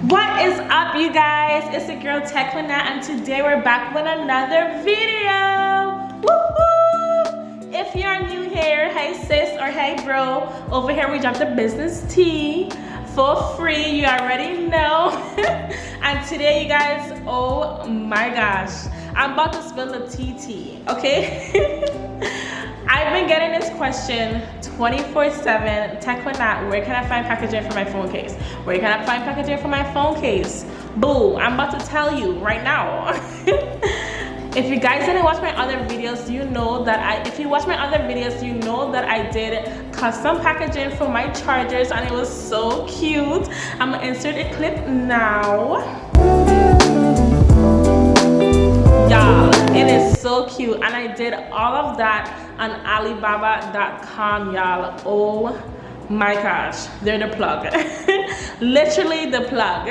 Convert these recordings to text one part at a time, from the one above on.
What is up, you guys? It's your girl Teklina, and today we're back with another video. Woo-hoo! If you're new here, hey sis or hey bro, over here we drop the business tea for free. You already know. And today, you guys, oh my gosh, I'm about to spill the tea, okay? I've been getting this question 24/7. Teklina, where can I find packaging for my phone case? Where can I find packaging for my phone case? Boo, I'm about to tell you right now. If you guys didn't watch my other videos, you know that I did custom packaging for my chargers, and it was so cute. I'm gonna insert a clip now. Y'all, it is so cute, and I did all of that on Alibaba.com, y'all. Oh my gosh, they're the plug. Literally the plug.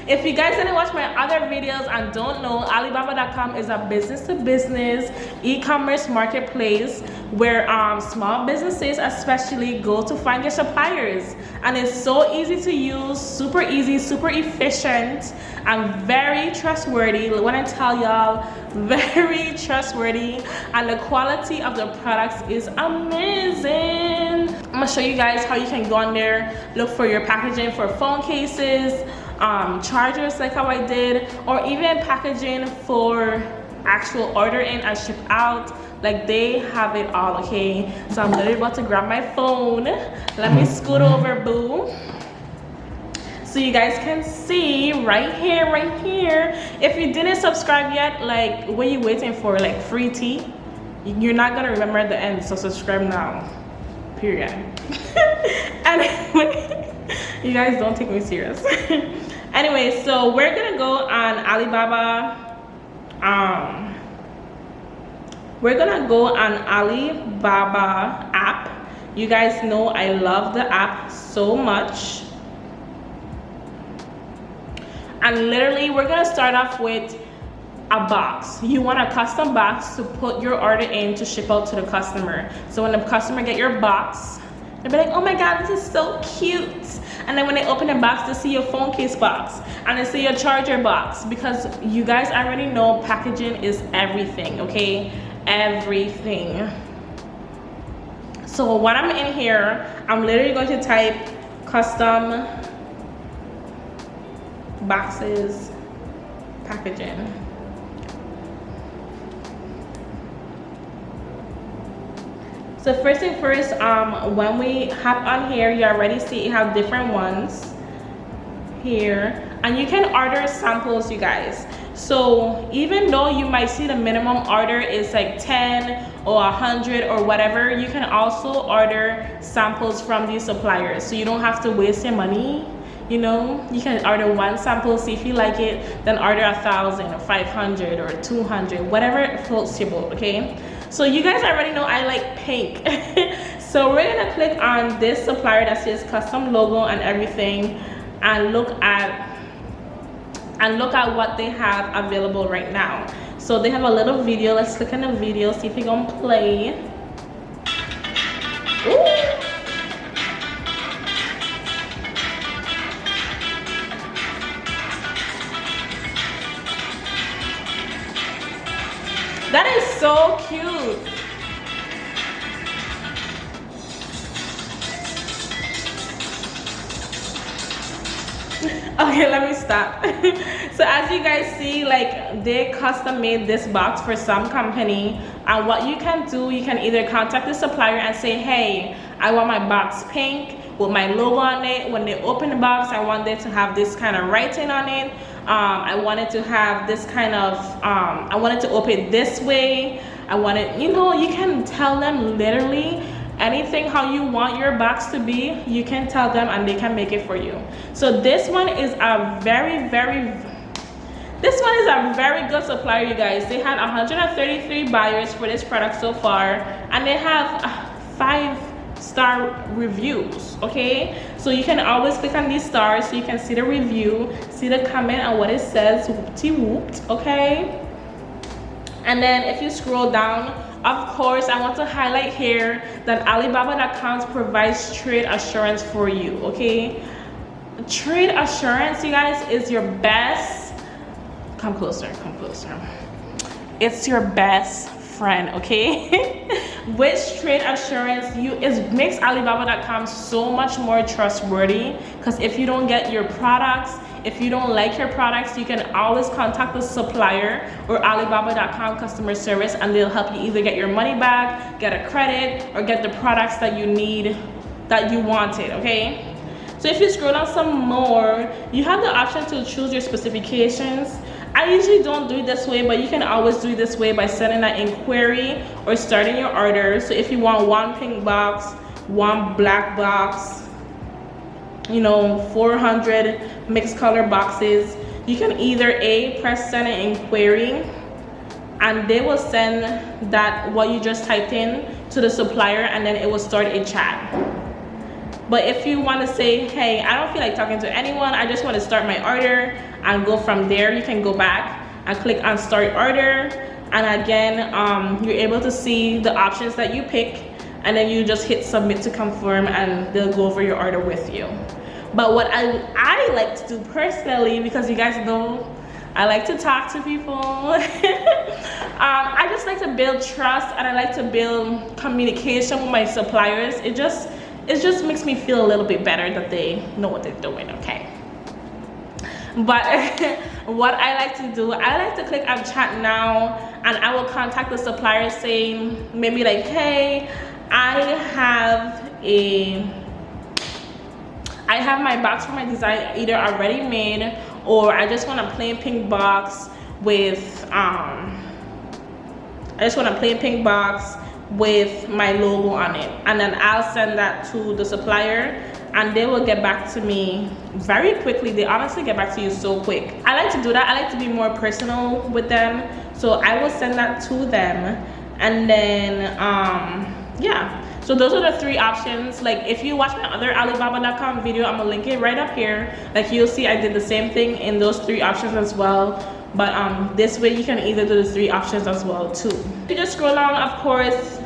If you guys didn't watch my other videos and don't know, Alibaba.com is a business-to-business e-commerce marketplace where small businesses especially go to find their suppliers, and it's so easy to use, super easy, super efficient, and very trustworthy. When I tell y'all, very trustworthy, and the quality of the products is amazing. I'm gonna show you guys how you can go on there, look for your packaging for phone cases, chargers like how I did, or even packaging for actual order in and ship out. Like, they have it all, okay? So I'm literally about to grab my phone. Let me scoot over, boo, so you guys can see right here. If you didn't subscribe yet, like, what are you waiting for? Like, free tea? You're not gonna remember at the end, so subscribe now, period. Anyway, you guys don't take me serious. Anyway, so we're gonna go on Alibaba. We're gonna go on Alibaba app. You guys know I love the app so much. And literally, we're gonna start off with a box. You want a custom box to put your order in to ship out to the customer. So when the customer get your box, they'll be like, oh my god, this is so cute. And then when they open the box, they see your phone case box and they see your charger box, because you guys already know packaging is everything, okay? Everything. So when I'm in here, I'm literally going to type custom boxes packaging. So first thing first, when we hop on here, you already see you have different ones here, and you can order samples, you guys. So even though you might see the minimum order is like 10 or 100 or whatever, you can also order samples from these suppliers, so you don't have to waste your money. You know, you can order one sample, see if you like it, then order 1,000 or 500 or 200, whatever floats your boat, okay? So you guys already know I like pink. So we're gonna click on this supplier that says custom logo and everything, and look at what they have available right now. So they have a little video. Let's click on the video, see if it's gonna play. Ooh. That is so cute. Okay, let me stop. So as you guys see, like, they custom made this box for some company, and what you can do, you can either contact the supplier and say, hey, I want my box pink with my logo on it. When they open the box, I want it to have this kind of writing on it. I wanted to have this kind of, I wanted to open this way. I wanted, you know, you can tell them literally anything how you want your box to be. You can tell them and they can make it for you. So this one is a very good supplier, you guys. They had 133 buyers for this product so far, and they have 5-star reviews, okay? So you can always click on these stars so you can see the review, see the comment and what it says, whoopty whooped, okay? And then if you scroll down, of course, I want to highlight here that Alibaba.com provides trade assurance for you, okay? Trade assurance, you guys, is your best. Come closer, come closer. It's your best friend, okay? With trade assurance, it makes Alibaba.com so much more trustworthy, because if you don't get your products, if you don't like your products, you can always contact the supplier or Alibaba.com customer service, and they'll help you either get your money back, get a credit, or get the products that you need, that you wanted, okay? So if you scroll down some more, you have the option to choose your specifications. I usually don't do it this way, but you can always do it this way by sending an inquiry or starting your order. So if you want one pink box, one black box, you know, 400 mixed color boxes, you can either press send an inquiry, and they will send that what you just typed in to the supplier, and then it will start a chat. But if you want to say, hey, I don't feel like talking to anyone, I just want to start my order and go from there, you can go back and click on start order, and again you're able to see the options that you pick, and then you just hit submit to confirm, and they'll go over your order with you. But what I like to do personally, because you guys know I like to talk to people, I just like to build trust, and I like to build communication with my suppliers. It just makes me feel a little bit better that they know what they're doing, okay? But what I like to do, I like to click on chat now, and I will contact the supplier saying maybe like, hey, I have my box for my design either already made, or I just want a plain pink box with my logo on it, and then I'll send that to the supplier, and they will get back to me very quickly. They honestly get back to you so quick. I like to do that. I like to be more personal with them, so I will send that to them, and then yeah. So those are the three options. Like if you watch my other Alibaba.com video, I'm gonna link it right up here. Like you'll see I did the same thing in those three options as well. But this way you can either do the three options as well too. If you just scroll down, of course,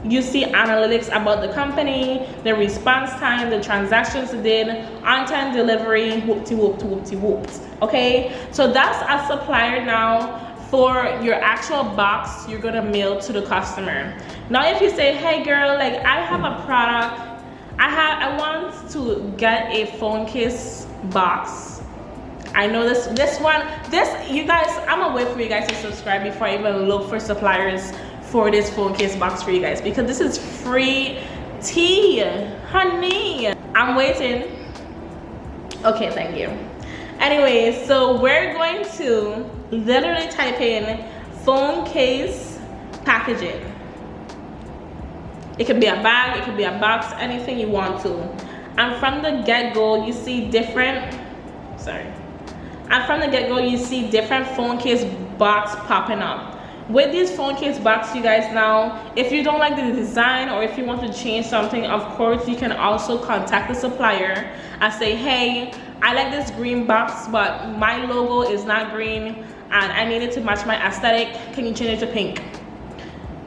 you see analytics about the company, the response time, the transactions they did, on-time delivery, whoop-de-whoop-de-whoop-de-whoop. Okay, so that's a supplier now for your actual box you're gonna mail to the customer. Now if you say, hey girl, like I have a product, I want to get a phone case box. I know this you guys, I'm gonna wait for you guys to subscribe before I even look for suppliers for this phone case box for you guys, because this is free tea, honey. I'm waiting. Okay, thank you. Anyway, so we're going to literally type in phone case packaging. It could be a bag, it could be a box, anything you want to. And from the get-go, you see different phone case box popping up. With these phone case box, you guys, now if you don't like the design, or if you want to change something, of course you can also contact the supplier and say, hey, I like this green box, but my logo is not green and I need it to match my aesthetic. Can you change it to pink?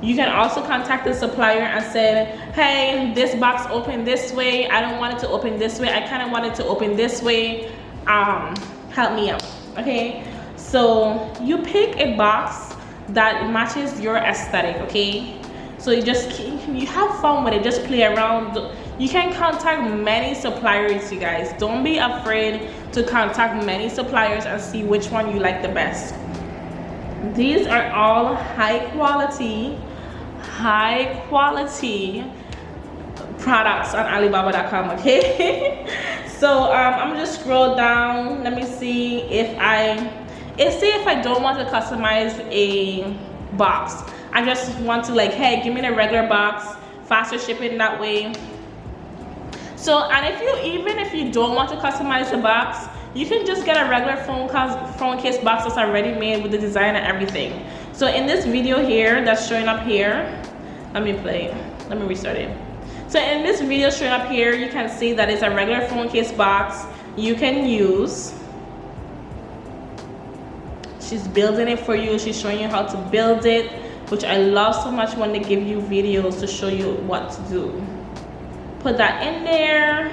You can also contact the supplier and say, hey, this box opened this way, I don't want it to open this way, I kind of want it to open this way, help me out. Okay, so you pick a box that matches your aesthetic, okay? So you have fun with it, just play around. You can contact many suppliers, you guys. Don't be afraid to contact many suppliers and see which one you like the best. These are all high quality products on Alibaba.com, okay? So I'm just scroll down. Let me see if I don't want to customize a box. I just want to like, hey, give me the regular box, faster shipping that way. So, and even if you don't want to customize the box, you can just get a regular phone case box that's already made with the design and everything. So in this video here that's showing up here, let me restart it. So in this video showing up here, you can see that it's a regular phone case box you can use. She's building it for you. She's showing you how to build it, which I love so much when they give you videos to show you what to do. Put that in there.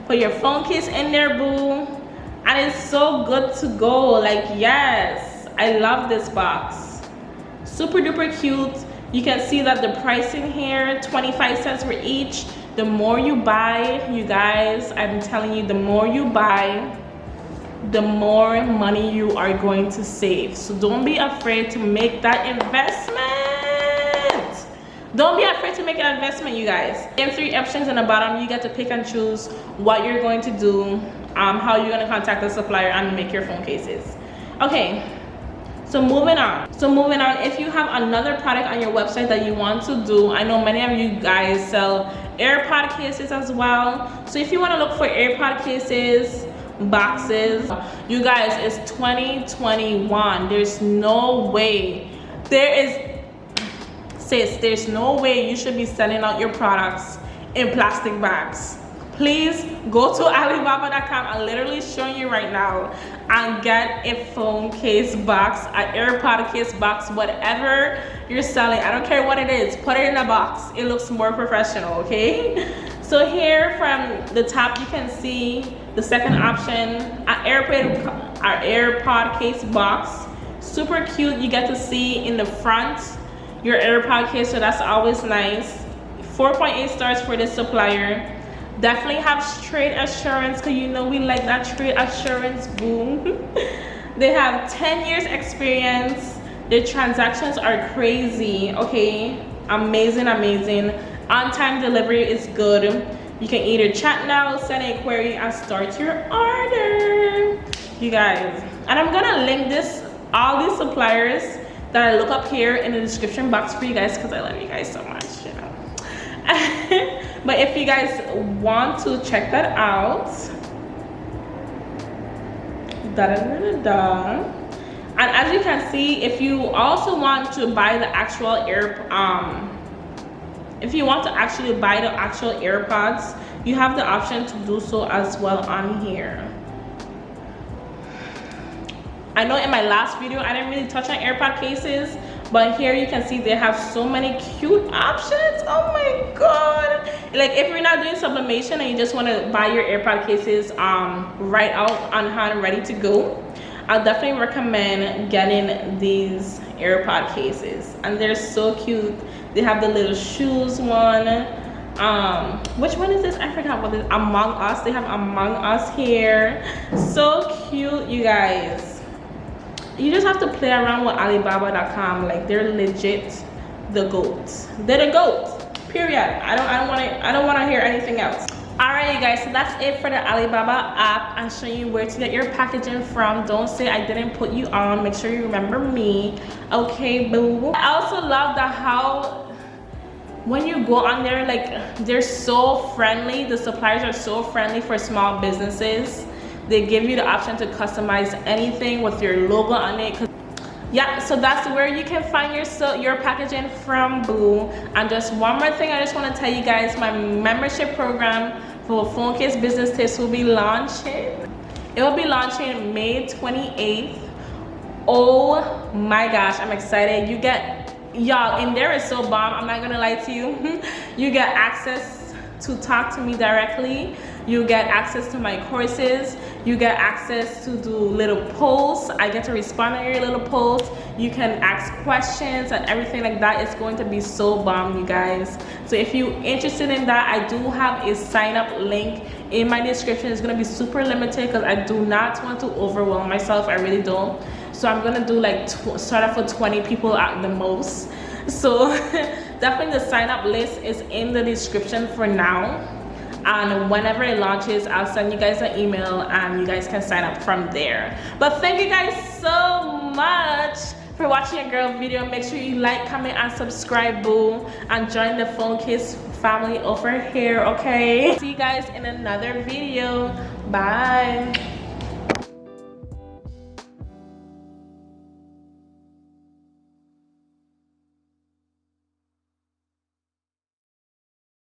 Put your phone case in there, boo, and it's so good to go. Like, yes, I love this box. Super duper cute. You can see that the pricing here, 25 cents for each. The more you buy, you guys, I'm telling you, the more you buy, the more money you are going to save. So don't be afraid to make that investment. Don't be afraid to make an investment, you guys. In 3 options in the bottom, you get to pick and choose what you're going to do, how you're going to contact the supplier and make your phone cases. Okay, so moving on. If you have another product on your website that you want to do, I know many of you guys sell AirPod cases as well. So if you want to look for AirPod cases, boxes, you guys, it's 2021. There's no way, there's no way you should be sending out your products in plastic bags. Please go to Alibaba.com. I'm literally showing you right now, and get a phone case box, an AirPod case box, whatever you're selling. I don't care what it is, put it in a box. It looks more professional, okay? So here from the top, you can see the second option, our AirPod case box. Super cute. You get to see in the front your AirPod case, so that's always nice. 4.8 stars for this supplier. Definitely have trade assurance, because you know we like that trade assurance, boom. They have 10 years experience. Their transactions are crazy, okay? Amazing. On-time delivery is good. You can either chat now, send a query, and start your order, you guys. And I'm gonna link all these suppliers that I look up here in the description box for you guys, because I love you guys so much, you know. But if you guys want to check that out, and as you can see, if you also want to buy the actual if you want to actually buy the actual AirPods, you have the option to do so as well on here. I know in my last video I didn't really touch on AirPod cases, but here you can see they have so many cute options. Oh my god. Like, if you're not doing sublimation and you just want to buy your AirPod cases right out on hand, ready to go, I'll definitely recommend getting these AirPod cases. And they're so cute. They have the little shoes one. Which one is this? I forgot what it is. Among Us. They have Among Us here. So cute, you guys. You just have to play around with Alibaba.com. Like, they're legit the GOAT. They're the GOAT. Period. I don't want to hear anything else. Alright, you guys, so that's it for the Alibaba app. I'm showing you where to get your packaging from. Don't say I didn't put you on. Make sure you remember me. Okay, boo. I also love how when you go on there, like, they're so friendly. The suppliers are so friendly for small businesses. They give you the option to customize anything with your logo on it. Yeah, so that's where you can find your packaging from, boo. And just one more thing, I just want to tell you guys, my membership program for phone case business tips will be launching. It will be launching May 28th. Oh my gosh, I'm excited. You get, y'all, in there is so bomb. I'm not gonna lie to you. You get access to talk to me directly. You get access to my courses. You get access to do little polls. I get to respond to your little polls. You can ask questions and everything like that. It's going to be so bomb, you guys. So if you're interested in that, I do have a sign up link in my description. It's going to be super limited because I do not want to overwhelm myself. I really don't. So I'm going to do like start off with 20 people at the most. So definitely the sign up list is in the description for now. And whenever it launches, I'll send you guys an email and you guys can sign up from there. But thank you guys so much for watching a girl video. Make sure you like, comment, and subscribe, boo, and join the phone case family over here, okay? See you guys in another video. Bye.